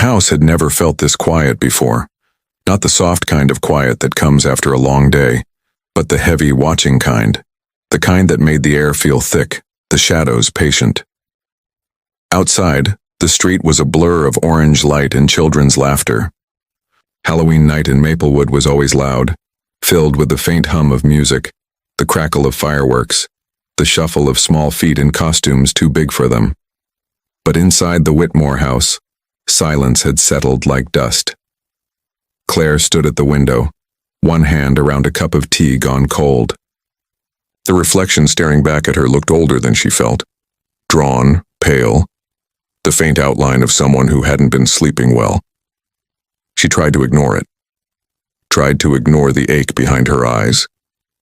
house had never felt this quiet before. Not the soft kind of quiet that comes after a long day, but the heavy, watching kind. The kind that made the air feel thick, the shadows patient. Outside, the street was a blur of orange light and children's laughter. Halloween night in Maplewood was always loud, filled with the faint hum of music, the crackle of fireworks, the shuffle of small feet in costumes too big for them. But inside the Whitmore house, silence had settled like dust. Claire stood at the window, one hand around a cup of tea gone cold. The reflection staring back at her looked older than she felt. Drawn, pale, the faint outline of someone who hadn't been sleeping well. She tried to ignore it. Tried to ignore the ache behind her eyes,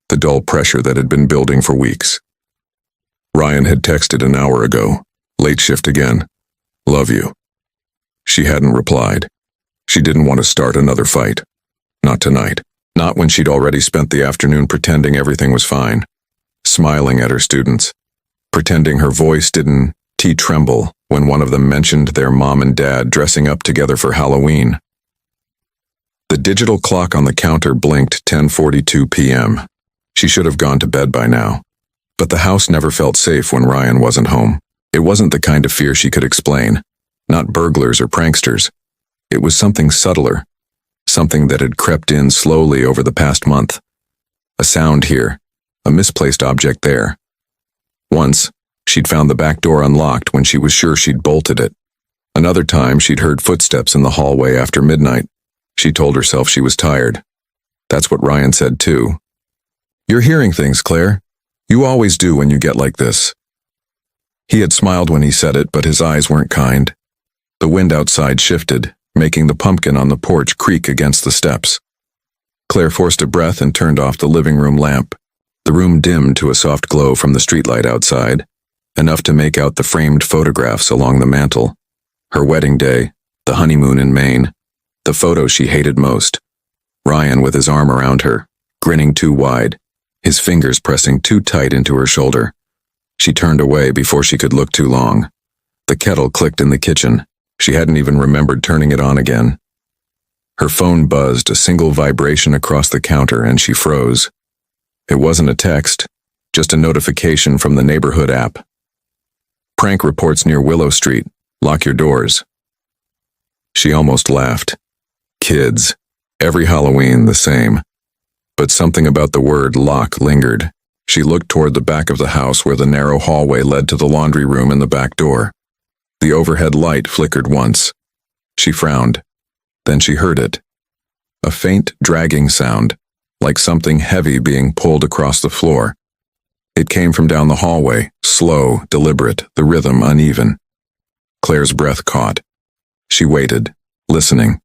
the dull pressure that had been building for weeks. Ryan had texted an hour ago, late shift again. Love you. She hadn't replied. She didn't want to start another fight. Not tonight. Not when she'd already spent the afternoon pretending everything was fine. Smiling at her students. Pretending her voice didn't tremble when one of them mentioned their mom and dad dressing up together for Halloween. The digital clock on the counter blinked 10:42 p.m. She should have gone to bed by now. But the house never felt safe when Ryan wasn't home. It wasn't the kind of fear she could explain. Not burglars or pranksters. It was something subtler. Something that had crept in slowly over the past month. A sound here. A misplaced object there. Once, she'd found the back door unlocked when she was sure she'd bolted it. Another time, she'd heard footsteps in the hallway after midnight. She told herself she was tired. That's what Ryan said too. You're hearing things, Claire. You always do when you get like this. He had smiled when he said it, but his eyes weren't kind. The wind outside shifted, making the pumpkin on the porch creak against the steps. Claire forced a breath and turned off the living room lamp. The room dimmed to a soft glow from the streetlight outside, enough to make out the framed photographs along the mantel. Her wedding day, the honeymoon in Maine, the photo she hated most. Ryan with his arm around her, grinning too wide, his fingers pressing too tight into her shoulder. She turned away before she could look too long. The kettle clicked in the kitchen. She hadn't even remembered turning it on again. Her phone buzzed, a single vibration across the counter, and she froze. It wasn't a text, just a notification from the neighborhood app. Prank reports near Willow Street. Lock your doors. She almost laughed. Kids. Every Halloween the same. But something about the word lock lingered. She looked toward the back of the house where the narrow hallway led to the laundry room and the back door. The overhead light flickered once. She frowned. Then she heard it. A faint, dragging sound, like something heavy being pulled across the floor. It came from down the hallway, slow, deliberate, the rhythm uneven. Claire's breath caught. She waited, listening.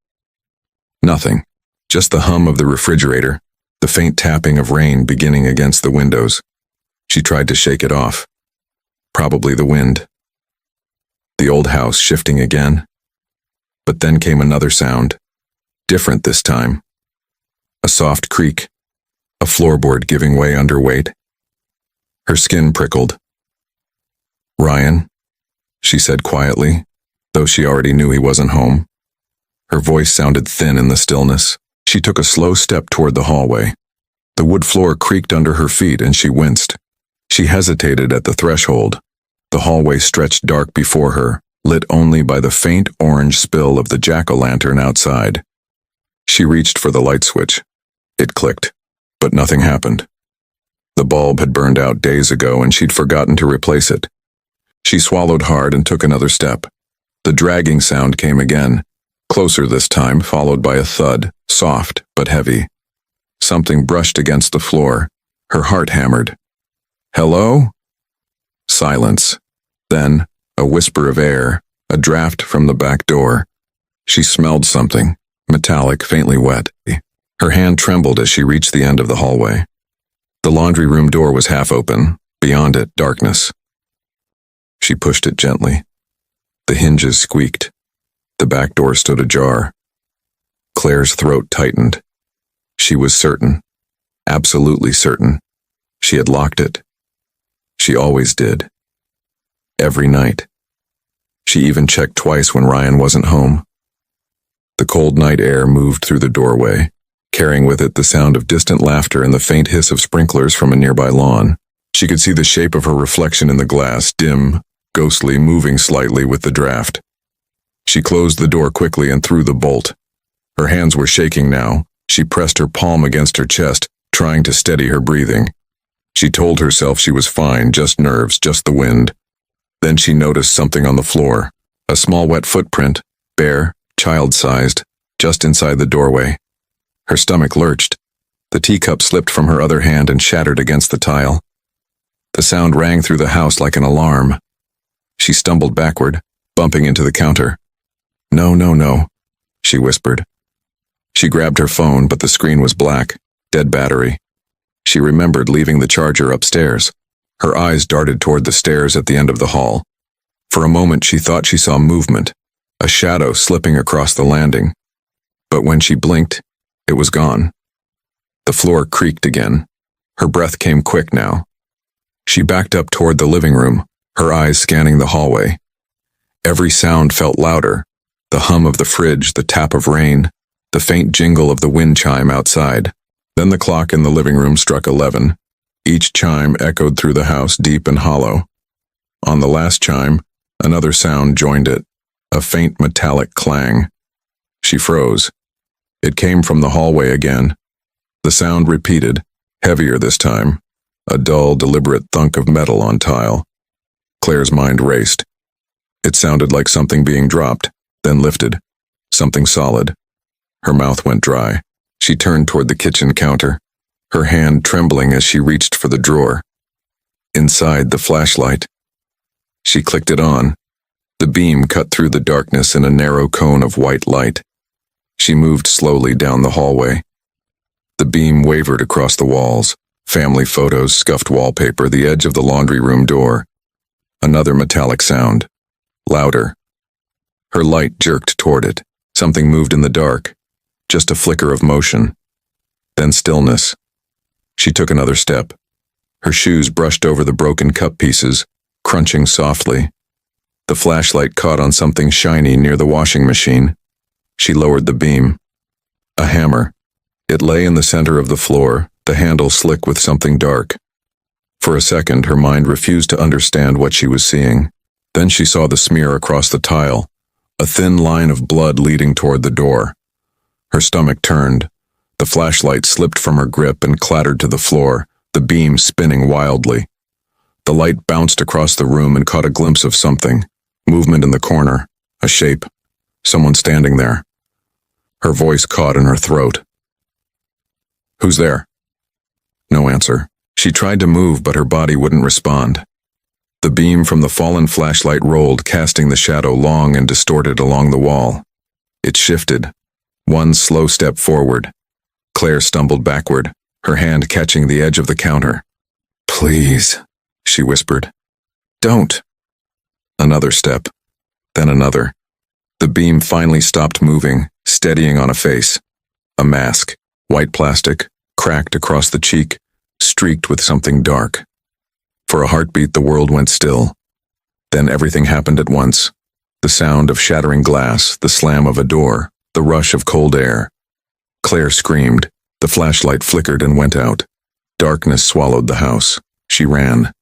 Nothing. Just the hum of the refrigerator, the faint tapping of rain beginning against the windows. She tried to shake it off. Probably the wind. The old house shifting again. But then came another sound. Different this time. A soft creak. A floorboard giving way under weight. Her skin prickled. Ryan, she said quietly, though she already knew he wasn't home. Her voice sounded thin in the stillness. She took a slow step toward the hallway. The wood floor creaked under her feet and she winced. She hesitated at the threshold. The hallway stretched dark before her, lit only by the faint orange spill of the jack-o'-lantern outside. She reached for the light switch. It clicked, but nothing happened. The bulb had burned out days ago and she'd forgotten to replace it. She swallowed hard and took another step. The dragging sound came again, closer this time, followed by a thud, soft but heavy. Something brushed against the floor. Her heart hammered. Hello? Silence. Then, a whisper of air, a draft from the back door. She smelled something, metallic, faintly wet. Her hand trembled as she reached the end of the hallway. The laundry room door was half open, beyond it, darkness. She pushed it gently. The hinges squeaked. The back door stood ajar. Claire's throat tightened. She was certain, absolutely certain. She had locked it. She always did. Every night. She even checked twice when Ryan wasn't home. The cold night air moved through the doorway, carrying with it the sound of distant laughter and the faint hiss of sprinklers from a nearby lawn. She could see the shape of her reflection in the glass, dim, ghostly, moving slightly with the draft. She closed the door quickly and threw the bolt. Her hands were shaking now. She pressed her palm against her chest, trying to steady her breathing. She told herself she was fine, just nerves, just the wind. Then she noticed something on the floor, a small wet footprint, bare, child-sized, just inside the doorway. Her stomach lurched. The teacup slipped from her other hand and shattered against the tile. The sound rang through the house like an alarm. She stumbled backward, bumping into the counter. "No, no, no," she whispered. She grabbed her phone, but the screen was black, dead battery. She remembered leaving the charger upstairs. Her eyes darted toward the stairs at the end of the hall. For a moment she thought she saw movement, a shadow slipping across the landing. But when she blinked, it was gone. The floor creaked again. Her breath came quick now. She backed up toward the living room, her eyes scanning the hallway. Every sound felt louder, the hum of the fridge, the tap of rain, the faint jingle of the wind chime outside. Then the clock in the living room struck 11. Each chime echoed through the house, deep and hollow. On the last chime, another sound joined it, a faint metallic clang. She froze. It came from the hallway again. The sound repeated, heavier this time, a dull, deliberate thunk of metal on tile. Claire's mind raced. It sounded like something being dropped, then lifted, something solid. Her mouth went dry. She turned toward the kitchen counter, her hand trembling as she reached for the drawer. Inside, the flashlight. She clicked it on. The beam cut through the darkness in a narrow cone of white light. She moved slowly down the hallway. The beam wavered across the walls, family photos, scuffed wallpaper, the edge of the laundry room door. Another metallic sound, louder. Her light jerked toward it. Something moved in the dark, just a flicker of motion. Then stillness. She took another step. Her shoes brushed over the broken cup pieces, crunching softly. The flashlight caught on something shiny near the washing machine. She lowered the beam. A hammer. It lay in the center of the floor, the handle slick with something dark. For a second, her mind refused to understand what she was seeing. Then she saw the smear across the tile, a thin line of blood leading toward the door. Her stomach turned. The flashlight slipped from her grip and clattered to the floor, the beam spinning wildly. The light bounced across the room and caught a glimpse of something. Movement in the corner, a shape, someone standing there. Her voice caught in her throat. "Who's there?" No answer. She tried to move, but her body wouldn't respond. The beam from the fallen flashlight rolled, casting the shadow long and distorted along the wall. It shifted. One slow step forward. Claire stumbled backward, her hand catching the edge of the counter. "Please," she whispered. "Don't." Another step, then another. The beam finally stopped moving, steadying on a face. A mask, white plastic, cracked across the cheek, streaked with something dark. For a heartbeat, the world went still. Then everything happened at once. The sound of shattering glass, the slam of a door, the rush of cold air. Claire screamed. The flashlight flickered and went out. Darkness swallowed the house. She ran.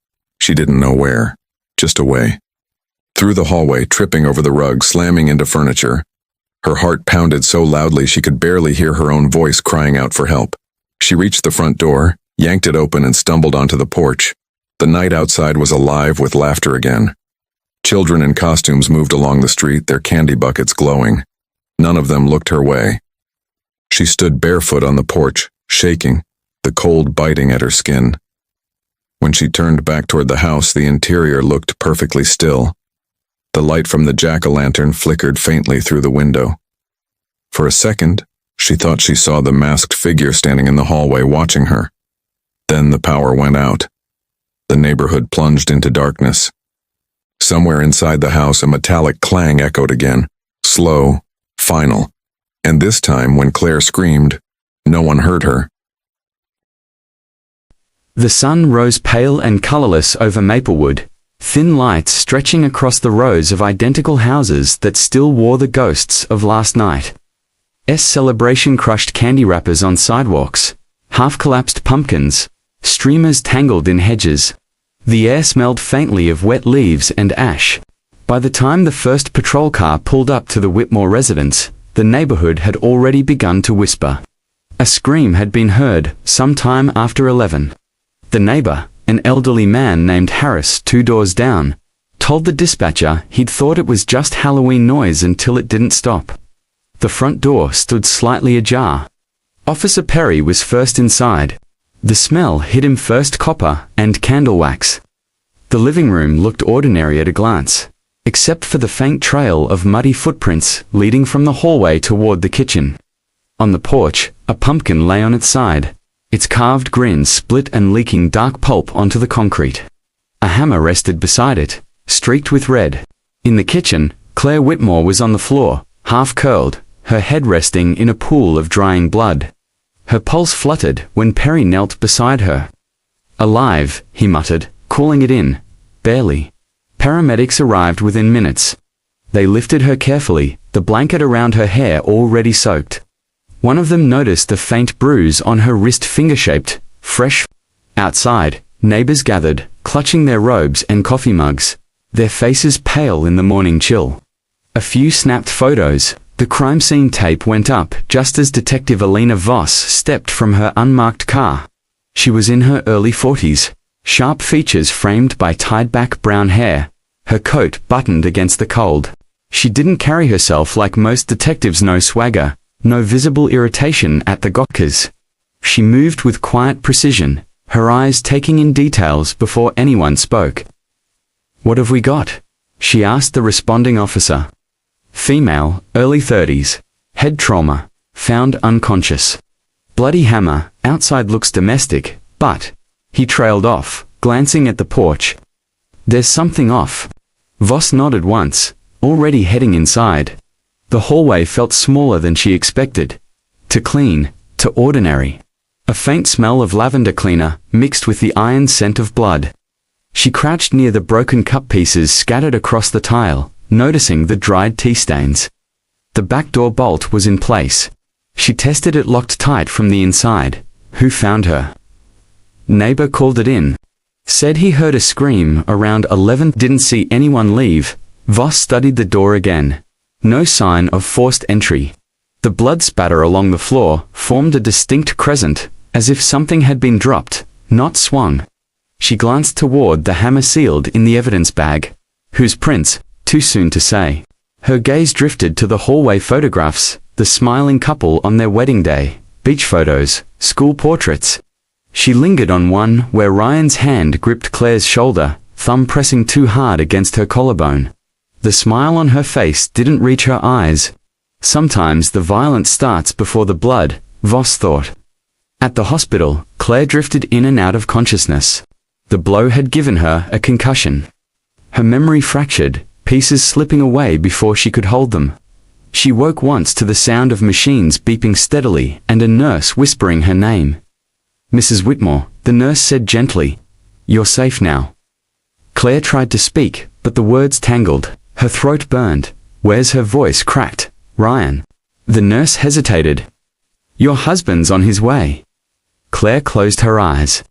She didn't know where. Just away. Through the hallway, tripping over the rug, slamming into furniture. Her heart pounded so loudly she could barely hear her own voice crying out for help. She reached the front door, yanked it open, and stumbled onto the porch. The night outside was alive with laughter again. Children in costumes moved along the street, their candy buckets glowing. None of them looked her way. She stood barefoot on the porch, shaking, the cold biting at her skin. When she turned back toward the house, the interior looked perfectly still. The light from the jack-o'-lantern flickered faintly through the window. For a second, she thought she saw the masked figure standing in the hallway watching her. Then the power went out. The neighborhood plunged into darkness. Somewhere inside the house, a metallic clang echoed again, slow, final. And this time, when Claire screamed, no one heard her. The sun rose pale and colorless over Maplewood, thin lights stretching across the rows of identical houses that still wore the ghosts of last night. celebration crushed candy wrappers on sidewalks, half-collapsed pumpkins, streamers tangled in hedges. The air smelled faintly of wet leaves and ash. By the time the first patrol car pulled up to the Whitmore residence, the neighborhood had already begun to whisper. A scream had been heard sometime after 11. The neighbor, an elderly man named Harris 2 doors down, told the dispatcher he'd thought it was just Halloween noise until it didn't stop. The front door stood slightly ajar. Officer Perry was first inside. The smell hit him first copper and candle wax. The living room looked ordinary at a glance, except for the faint trail of muddy footprints leading from the hallway toward the kitchen. On the porch, a pumpkin lay on its side, its carved grin split and leaking dark pulp onto the concrete. A hammer rested beside it, streaked with red. In the kitchen, Claire Whitmore was on the floor, half-curled, her head resting in a pool of drying blood. Her pulse fluttered when Perry knelt beside her. "Alive," he muttered, calling it in. "Barely." Paramedics arrived within minutes. They lifted her carefully, the blanket around her hair already soaked. One of them noticed a faint bruise on her wrist, finger-shaped, fresh. Outside, neighbors gathered, clutching their robes and coffee mugs, their faces pale in the morning chill. A few snapped photos. The crime scene tape went up just as Detective Alina Voss stepped from her unmarked car. She was in her early 40s, sharp features framed by tied-back brown hair, her coat buttoned against the cold. She didn't carry herself like most detectives, no swagger, no visible irritation at the Gotkas. She moved with quiet precision, her eyes taking in details before anyone spoke. "What have we got?" she asked the responding officer. "Female, early 30s, head trauma, found unconscious. Bloody hammer, outside looks domestic, but..." He trailed off, glancing at the porch. "There's something off." Voss nodded once, already heading inside. The hallway felt smaller than she expected. Too clean, too ordinary. A faint smell of lavender cleaner mixed with the iron scent of blood. She crouched near the broken cup pieces scattered across the tile, noticing the dried tea stains. The back door bolt was in place. She tested it locked tight from the inside. Who found her? Neighbor called it in. Said he heard a scream around 11. Didn't see anyone leave. Voss studied the door again. No sign of forced entry. The blood spatter along the floor formed a distinct crescent, as if something had been dropped, not swung. She glanced toward the hammer sealed in the evidence bag. Whose prints? Too soon to say. Her gaze drifted to the hallway photographs, the smiling couple on their wedding day, beach photos, school portraits. She lingered on one where Ryan's hand gripped Claire's shoulder, thumb pressing too hard against her collarbone. The smile on her face didn't reach her eyes. Sometimes the violence starts before the blood, Voss thought. At the hospital, Claire drifted in and out of consciousness. The blow had given her a concussion. Her memory fractured, pieces slipping away before she could hold them. She woke once to the sound of machines beeping steadily and a nurse whispering her name. "Mrs. Whitmore," the nurse said gently. "You're safe now." Claire tried to speak, but the words tangled. Her throat burned. Where's her voice cracked? "Ryan." The nurse hesitated. "Your husband's on his way." Claire closed her eyes.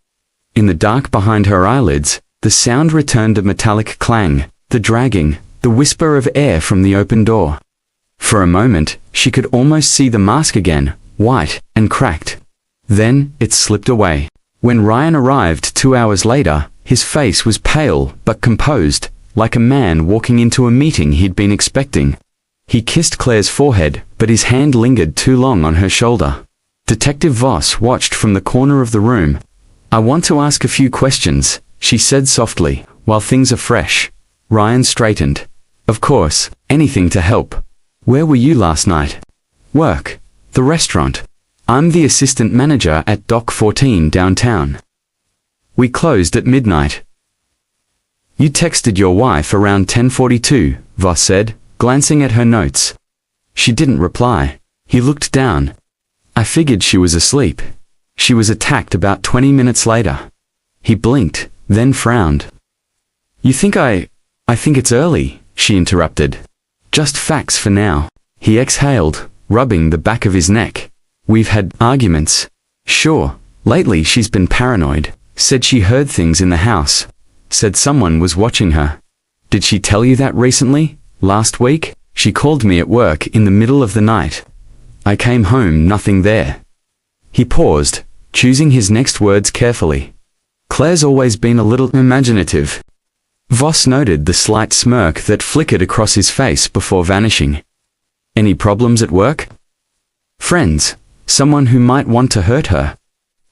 In the dark behind her eyelids, the sound returned, a metallic clang, the dragging, the whisper of air from the open door. For a moment, she could almost see the mask again, white and cracked. Then, it slipped away. When Ryan arrived 2 hours later, his face was pale but composed, like a man walking into a meeting he'd been expecting. He kissed Claire's forehead, but his hand lingered too long on her shoulder. Detective Voss watched from the corner of the room. "I want to ask a few questions," she said softly, "while things are fresh." Ryan straightened. "Of course, anything to help. Where were you last night?" "Work. The restaurant. I'm the assistant manager at Dock 14 downtown. We closed at midnight." "You texted your wife around 10:42, Voss said, glancing at her notes. She didn't reply. He looked down. "I figured she was asleep. She was attacked about 20 minutes later." He blinked, then frowned. "You think I think it's early," she interrupted. "Just facts for now." He exhaled, rubbing the back of his neck. We've had arguments. Sure, lately she's been paranoid, said she heard things in the house, said someone was watching her. Did she tell you that recently? Last week? She called me at work in the middle of the night. I came home, nothing there. He paused, choosing his next words carefully. Claire's always been a little imaginative. Voss noted the slight smirk that flickered across his face before vanishing. Any problems at work? Friends, someone who might want to hurt her.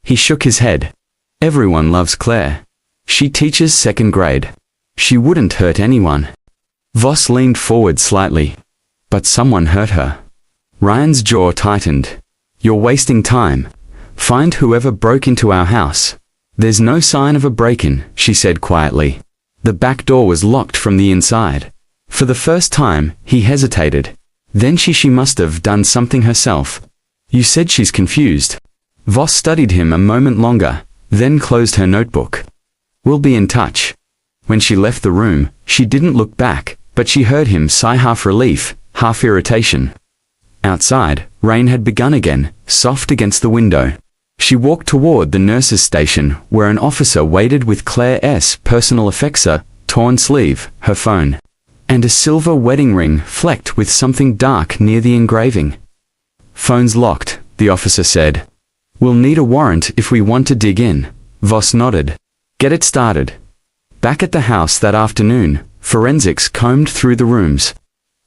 He shook his head. Everyone loves Claire. She teaches second grade. She wouldn't hurt anyone. Voss leaned forward slightly. But someone hurt her. Ryan's jaw tightened. You're wasting time. Find whoever broke into our house. There's no sign of a break-in, she said quietly. The back door was locked from the inside. For the first time, he hesitated. Then she must have done something herself. You said she's confused. Voss studied him a moment longer, then closed her notebook. We'll be in touch. When she left the room, she didn't look back, but she heard him sigh, half relief, half irritation. Outside, rain had begun again, soft against the window. She walked toward the nurse's station, where an officer waited with Claire's personal effects, a torn sleeve, her phone, and a silver wedding ring flecked with something dark near the engraving. Phone's locked, the officer said. We'll need a warrant if we want to dig in. Voss nodded. Get it started. Back at the house that afternoon, forensics combed through the rooms.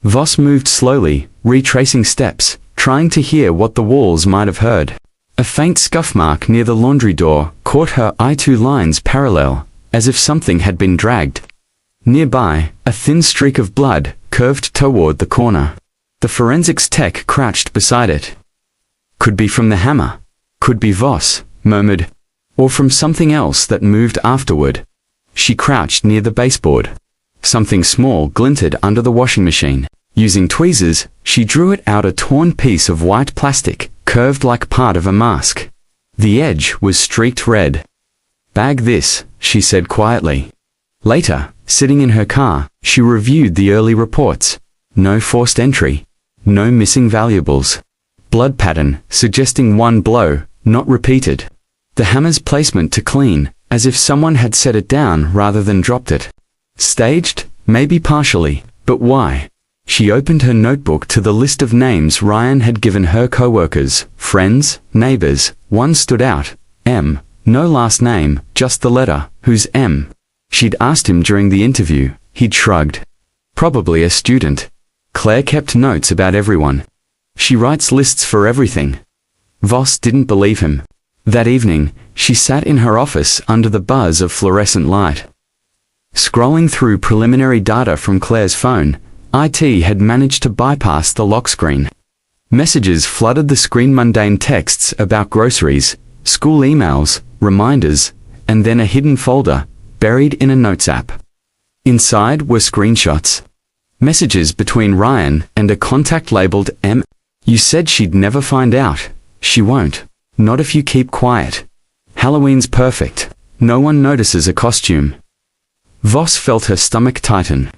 Voss moved slowly, retracing steps, trying to hear what the walls might have heard. A faint scuff mark near the laundry door caught her eye, 2 lines parallel, as if something had been dragged. Nearby, a thin streak of blood curved toward the corner. The forensics tech crouched beside it. Could be from the hammer. Could be, Voss murmured. Or from something else that moved afterward. She crouched near the baseboard. Something small glinted under the washing machine. Using tweezers, she drew it out, a torn piece of white plastic, curved like part of a mask. The edge was streaked red. Bag this, she said quietly. Later, sitting in her car, she reviewed the early reports. No forced entry. No missing valuables. Blood pattern, suggesting one blow, not repeated. The hammer's placement to clean, as if someone had set it down rather than dropped it. Staged? Maybe partially, but why? She opened her notebook to the list of names Ryan had given her co-workers, friends, neighbors. One stood out. M. No last name, just the letter. Who's M? She'd asked him during the interview. He'd shrugged. Probably a student. Claire kept notes about everyone. She writes lists for everything. Voss didn't believe him. That evening, she sat in her office under the buzz of fluorescent light. Scrolling through preliminary data from Claire's phone, IT had managed to bypass the lock screen. Messages flooded the screen, mundane texts about groceries, school emails, reminders, and then a hidden folder, buried in a notes app. Inside were screenshots. Messages between Ryan and a contact labeled M. You said she'd never find out. She won't. Not if you keep quiet. Halloween's perfect. No one notices a costume. Voss felt her stomach tighten.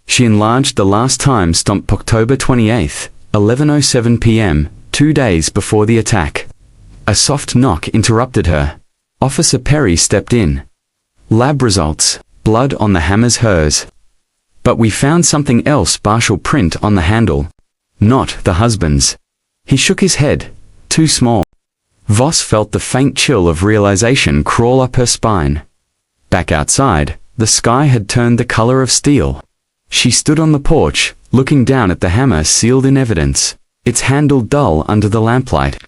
She enlarged the last time stamp, October 28th, 11:07 p.m., 2 days before the attack. A soft knock interrupted her. Officer Perry stepped in. Lab results. Blood on the hammer's hers. But we found something else, partial print on the handle. Not the husband's. He shook his head. Too small. Voss felt the faint chill of realization crawl up her spine. Back outside, the sky had turned the color of steel. She stood on the porch, looking down at the hammer sealed in evidence, its handle dull under the lamplight.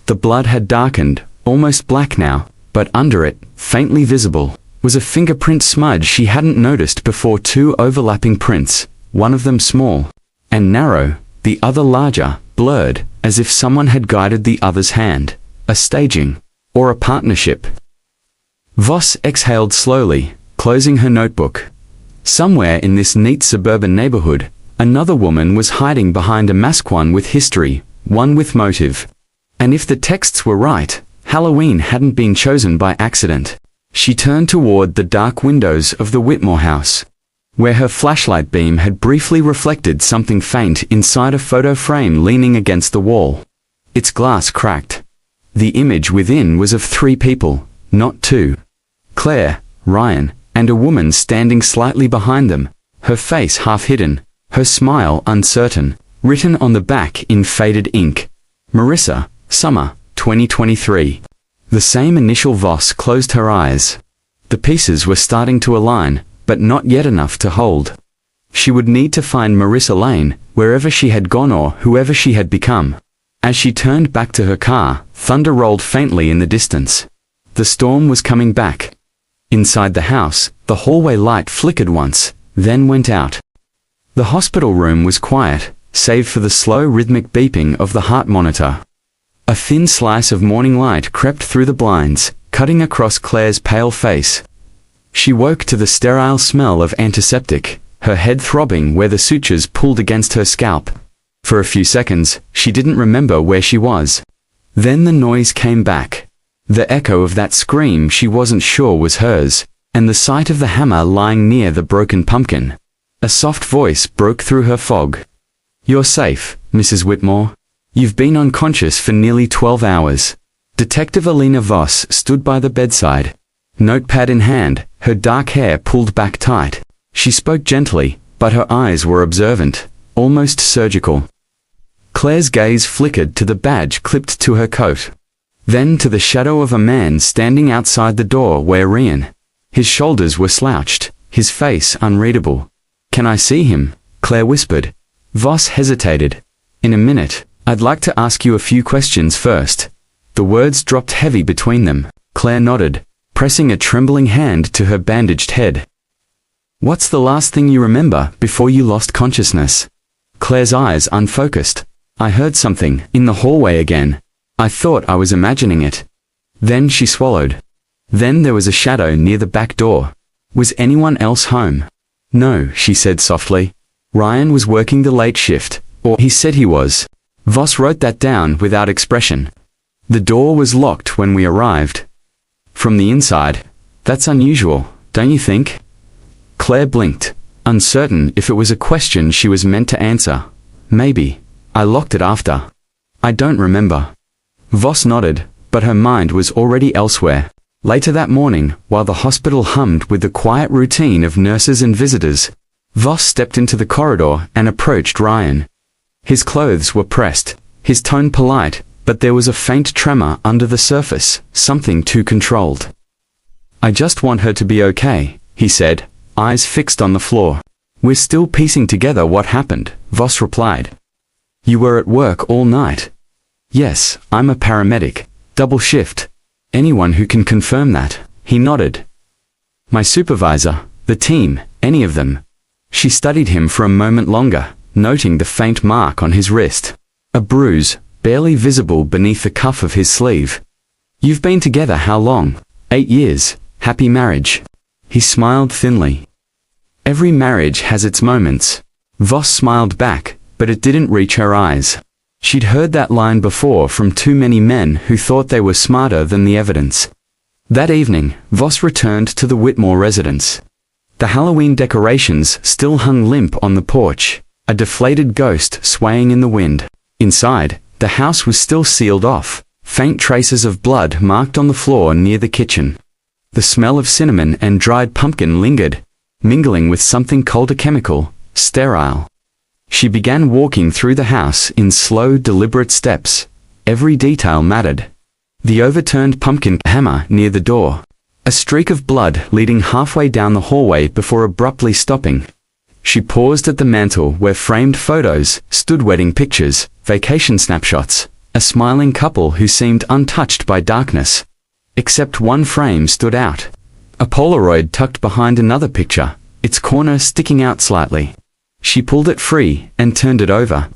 The blood had darkened, almost black now, but under it, faintly visible, was a fingerprint smudge she hadn't noticed before. 2 overlapping prints, one of them small and narrow, the other larger, blurred, as if someone had guided the other's hand. A staging, or a partnership. Voss exhaled slowly, closing her notebook. Somewhere in this neat suburban neighborhood, another woman was hiding behind a mask, one with history, one with motive. And if the texts were right, Halloween hadn't been chosen by accident. She turned toward the dark windows of the Whitmore house. where her flashlight beam had briefly reflected something faint inside a photo frame leaning against the wall. Its glass cracked. The image within was of 3 people, not 2. Claire, Ryan, and a woman standing slightly behind them, her face half hidden, her smile uncertain, written on the back in faded ink. Marissa, Summer, 2023. The same initial. Voss closed her eyes. The pieces were starting to align, but not yet enough to hold. She would need to find Marissa Lane, wherever she had gone or whoever she had become. As she turned back to her car, thunder rolled faintly in the distance. The storm was coming back. Inside the house, the hallway light flickered once, then went out. The hospital room was quiet, save for the slow rhythmic beeping of the heart monitor. A thin slice of morning light crept through the blinds, cutting across Claire's pale face. She woke to the sterile smell of antiseptic, her head throbbing where the sutures pulled against her scalp. For a few seconds, she didn't remember where she was. Then the noise came back. The echo of that scream she wasn't sure was hers, and the sight of the hammer lying near the broken pumpkin. A soft voice broke through her fog. "You're safe, Mrs. Whitmore. You've been unconscious for nearly 12 hours." Detective Alina Voss stood by the bedside. Notepad in hand, her dark hair pulled back tight. She spoke gently, but her eyes were observant, almost surgical. Claire's gaze flickered to the badge clipped to her coat. Then to the shadow of a man standing outside the door where Ryan. His shoulders were slouched, his face unreadable. "Can I see him?" Claire whispered. Voss hesitated. "In a minute, I'd like to ask you a few questions first." The words dropped heavy between them. Claire nodded, pressing a trembling hand to her bandaged head. "What's the last thing you remember before you lost consciousness?" Claire's eyes unfocused. "I heard something in the hallway again. I thought I was imagining it." Then she swallowed. Then there was a shadow near the back door. "Was anyone else home?" "No," she said softly. "Ryan was working the late shift, or he said he was." Voss wrote that down without expression. "The door was locked when we arrived." "From the inside? That's unusual, don't you think?" Claire blinked, uncertain if it was a question she was meant to answer. "Maybe. I locked it after." "I don't remember." Voss nodded, but her mind was already elsewhere. Later that morning, while the hospital hummed with the quiet routine of nurses and visitors, Voss stepped into the corridor and approached Ryan. His clothes were pressed, his tone polite, but there was a faint tremor under the surface, something too controlled. "I just want her to be okay," he said, eyes fixed on the floor. "We're still piecing together what happened," Voss replied. "You were at work all night?" "Yes, I'm a paramedic, double shift." "Anyone who can confirm that?" He nodded. "My supervisor, the team, any of them." She studied him for a moment longer, noting the faint mark on his wrist. A bruise, barely visible beneath the cuff of his sleeve. "You've been together how long?" 8 years. Happy marriage." He smiled thinly. "Every marriage has its moments." Voss smiled back, but it didn't reach her eyes. She'd heard that line before from too many men who thought they were smarter than the evidence. That evening, Voss returned to the Whitmore residence. The Halloween decorations still hung limp on the porch, a deflated ghost swaying in the wind. Inside, the house was still sealed off, faint traces of blood marked on the floor near the kitchen. The smell of cinnamon and dried pumpkin lingered, mingling with something colder chemical, sterile. She began walking through the house in slow, deliberate steps. Every detail mattered. The overturned pumpkin hammer near the door. A streak of blood leading halfway down the hallway before abruptly stopping. She paused at the mantel where framed photos stood, wedding pictures, vacation snapshots, a smiling couple who seemed untouched by darkness. Except one frame stood out. A Polaroid tucked behind another picture, its corner sticking out slightly. She pulled it free and turned it over.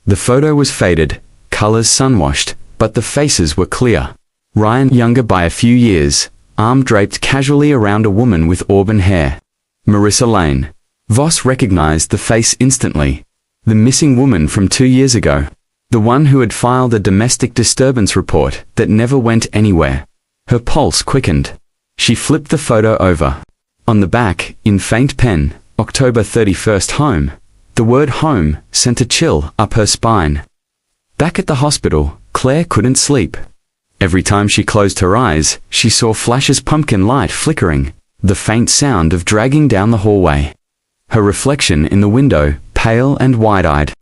The photo was faded, colors sun-washed, but the faces were clear. Ryan, younger by a few years, arm draped casually around a woman with auburn hair. Marissa Lane. Voss recognized the face instantly. The missing woman from 2 years ago. The one who had filed a domestic disturbance report that never went anywhere. Her pulse quickened. She flipped the photo over. On the back, in faint pen, October 31st home. The word home sent a chill up her spine. Back at the hospital, Claire couldn't sleep. Every time she closed her eyes, she saw flashes pumpkin light flickering, the faint sound of dragging down the hallway. Her reflection in the window, pale and wide-eyed.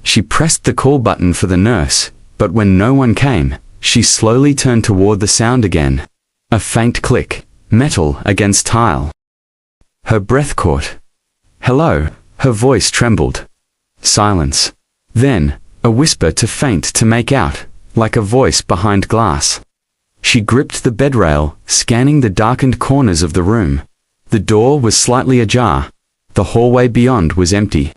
She pressed the call button for the nurse, but when no one came, she slowly turned toward the sound again. A faint click, metal against tile. Her breath caught. "Hello," her voice trembled. Silence. Then, a whisper too faint to make out, like a voice behind glass. She gripped the bedrail, scanning the darkened corners of the room. The door was slightly ajar. The hallway beyond was empty.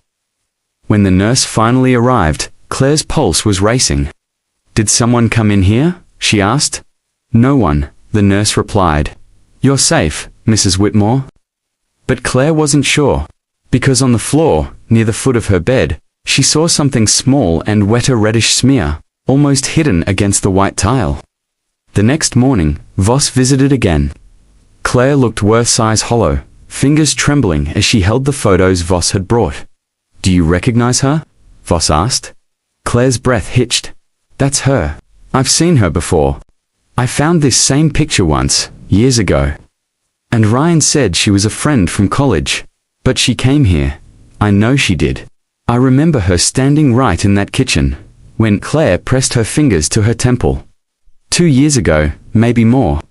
When the nurse finally arrived, Claire's pulse was racing. "Did someone come in here?" she asked. "No one," the nurse replied. "You're safe, Mrs. Whitmore." But Claire wasn't sure, because on the floor, near the foot of her bed, she saw something small and wet, a reddish smear, almost hidden against the white tile. The next morning, Voss visited again. Claire looked worse, eyes hollow, fingers trembling as she held the photos Voss had brought. "Do you recognize her?" Voss asked. Claire's breath hitched. "That's her. I've seen her before. I found this same picture once, years ago. And Ryan said she was a friend from college. But she came here. I know she did. I remember her standing right in that kitchen, when Claire pressed her fingers to her temple. 2 years ago, maybe more.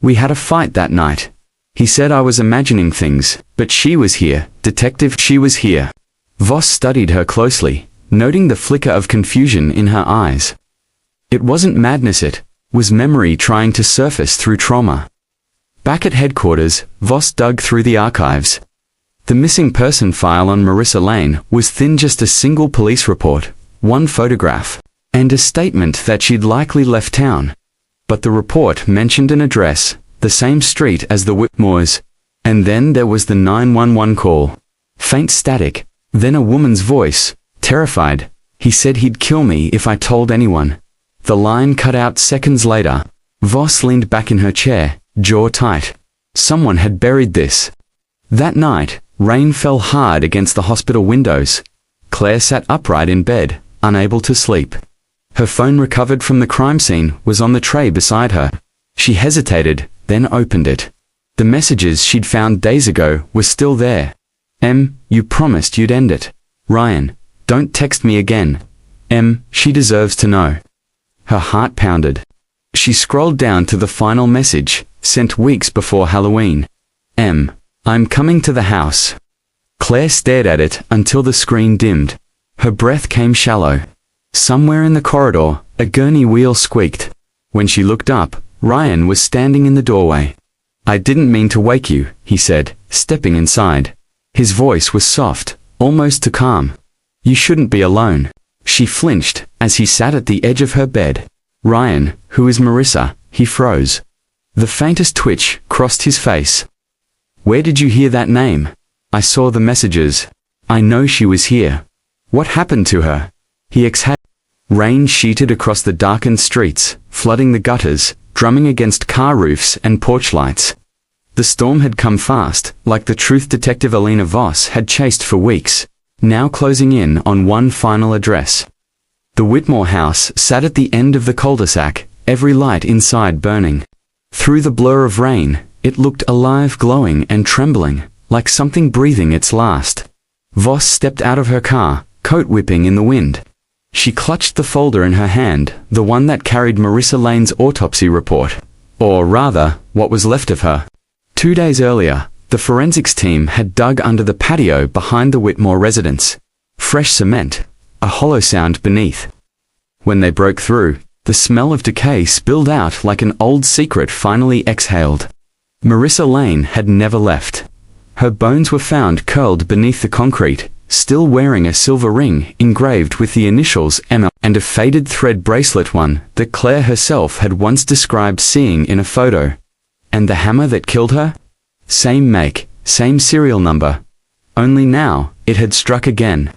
We had a fight that night. He said I was imagining things, but she was here, detective, she was here." Voss studied her closely, noting the flicker of confusion in her eyes. It wasn't madness, it was memory trying to surface through trauma. Back at headquarters, Voss dug through the archives. The missing person file on Marissa Lane was thin, just a single police report, one photograph, and a statement that she'd likely left town. But the report mentioned an address, the same street as the Whitmores. And then there was the 911 call. Faint static, then a woman's voice, terrified. "He said he'd kill me if I told anyone." The line cut out seconds later. Voss leaned back in her chair, jaw tight. Someone had buried this. That night, rain fell hard against the hospital windows. Claire sat upright in bed, unable to sleep. Her phone, recovered from the crime scene, was on the tray beside her. She hesitated, then opened it. The messages she'd found days ago were still there. You promised you'd end it. Ryan, don't text me again. She deserves to know." Her heart pounded. She scrolled down to the final message, sent weeks before Halloween. "I'm coming to the house." Claire stared at it until the screen dimmed. Her breath came shallow. Somewhere in the corridor, a gurney wheel squeaked. When she looked up, Ryan was standing in the doorway. "I didn't mean to wake you," he said, stepping inside. His voice was soft, almost too calm. "You shouldn't be alone." She flinched as he sat at the edge of her bed. "Ryan, who is Marissa?" He froze. The faintest twitch crossed his face. "Where did you hear that name?" "I saw the messages. I know she was here." "What happened to her?" He exhaled. Rain sheeted across the darkened streets, flooding the gutters, drumming against car roofs and porch lights. The storm had come fast, like the truth detective Alina Voss had chased for weeks, now closing in on one final address. The Whitmore house sat at the end of the cul-de-sac, every light inside burning. Through the blur of rain, it looked alive, glowing and trembling, like something breathing its last. Voss stepped out of her car, coat whipping in the wind. She clutched the folder in her hand, the one that carried Marissa Lane's autopsy report. Or rather, what was left of her. 2 days earlier, the forensics team had dug under the patio behind the Whitmore residence. Fresh cement, a hollow sound beneath. When they broke through, the smell of decay spilled out like an old secret finally exhaled. Marissa Lane had never left. Her bones were found curled beneath the concrete, still wearing a silver ring engraved with the initials Emma and a faded thread bracelet, one that Claire herself had once described seeing in a photo. And the hammer that killed her? Same make, same serial number. Only now, it had struck again.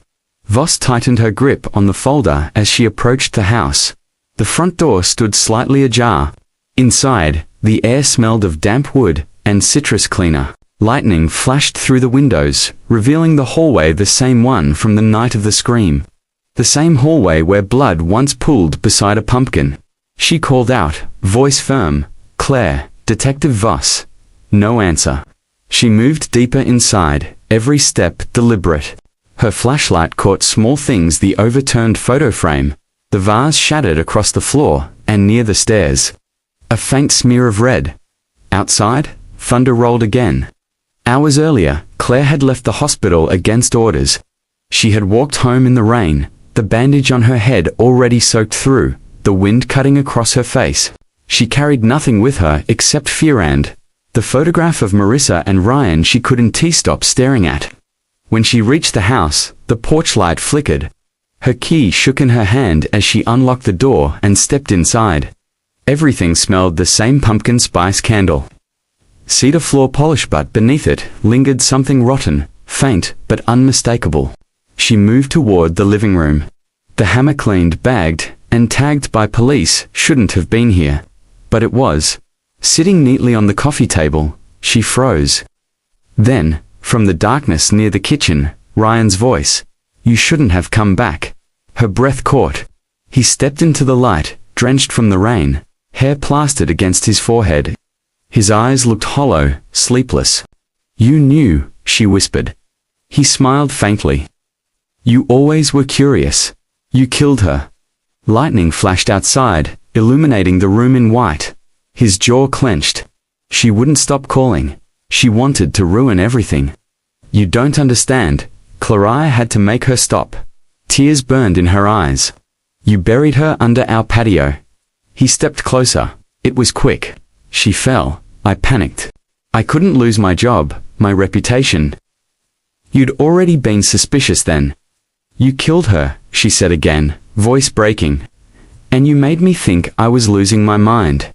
Voss tightened her grip on the folder as she approached the house. The front door stood slightly ajar. Inside, the air smelled of damp wood and citrus cleaner. Lightning flashed through the windows, revealing the hallway, the same one from the night of the scream. The same hallway where blood once pooled beside a pumpkin. She called out, voice firm, "Claire, Detective Voss." No answer. She moved deeper inside, every step deliberate. Her flashlight caught small things: the overturned photo frame, the vase shattered across the floor, and near the stairs, a faint smear of red. Outside, thunder rolled again. Hours earlier, Claire had left the hospital against orders. She had walked home in the rain, the bandage on her head already soaked through, the wind cutting across her face. She carried nothing with her except fear and the photograph of Marissa and Ryan she couldn't stop staring at. When she reached the house, the porch light flickered. Her key shook in her hand as she unlocked the door and stepped inside. Everything smelled the same: pumpkin spice candle, cedar floor polish, but beneath it lingered something rotten, faint but unmistakable. She moved toward the living room. The hammer, cleaned, bagged, and tagged by police, shouldn't have been here. But it was. Sitting neatly on the coffee table, she froze. Then, from the darkness near the kitchen, Ryan's voice. "You shouldn't have come back." Her breath caught. He stepped into the light, drenched from the rain, hair plastered against his forehead. His eyes looked hollow, sleepless. "You knew," she whispered. He smiled faintly. "You always were curious. You killed her." Lightning flashed outside, illuminating the room in white. His jaw clenched. She wouldn't stop calling. She wanted to ruin everything. "You don't understand." Claria had to make her stop. Tears burned in her eyes. "You buried her under our patio." He stepped closer. It was quick. She fell. I panicked. I couldn't lose my job, my reputation. "You'd already been suspicious then." "You killed her," she said again, voice breaking. "And you made me think I was losing my mind."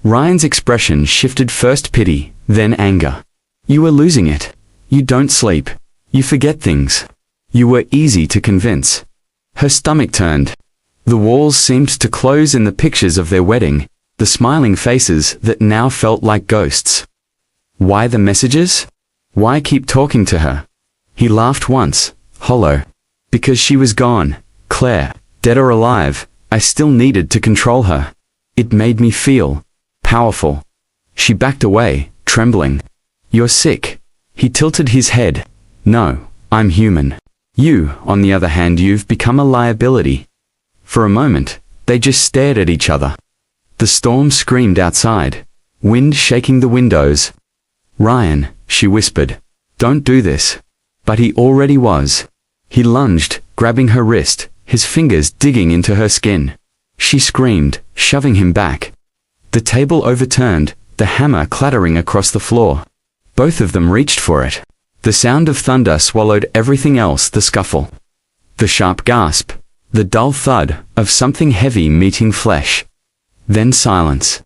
Ryan's expression shifted, first pity, then anger. "You were losing it. You don't sleep. You forget things. You were easy to convince." Her stomach turned. The walls seemed to close in the pictures of their wedding, the smiling faces that now felt like ghosts. Why the messages? Why keep talking to her? He laughed once, hollow. Because she was gone, Claire, dead or alive, I still needed to control her. It made me feel powerful. She backed away, trembling. "You're sick." He tilted his head. "No, I'm human. You, on the other hand, you've become a liability." For a moment, they just stared at each other. The storm screamed outside, wind shaking the windows. "Ryan," she whispered, "don't do this." But he already was. He lunged, grabbing her wrist, his fingers digging into her skin. She screamed, shoving him back. The table overturned, the hammer clattering across the floor. Both of them reached for it. The sound of thunder swallowed everything else: the scuffle, the sharp gasp, the dull thud of something heavy meeting flesh. Then silence.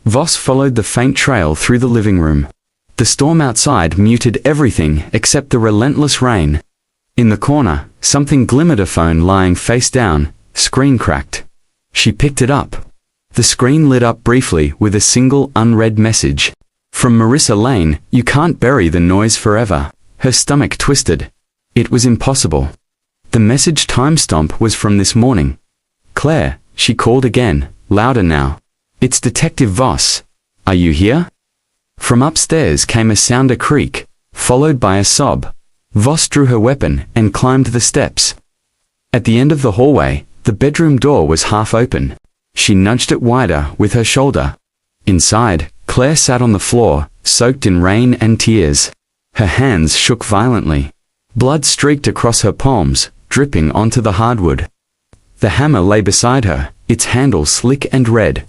Voss followed the faint trail through the living room. The storm outside muted everything except the relentless rain. In the corner, something glimmered: a phone lying face down, screen cracked. She picked it up. The screen lit up briefly with a single unread message. From Marissa Lane, "You can't bury the noise forever." Her stomach twisted. It was impossible. The message timestamp was from this morning. "Claire," she called again, louder now. "It's Detective Voss. Are you here?" From upstairs came a sound: a creak, followed by a sob. Voss drew her weapon and climbed the steps. At the end of the hallway, the bedroom door was half open. She nudged it wider with her shoulder. Inside, Claire sat on the floor, soaked in rain and tears. Her hands shook violently. Blood streaked across her palms, dripping onto the hardwood. The hammer lay beside her, its handle slick and red.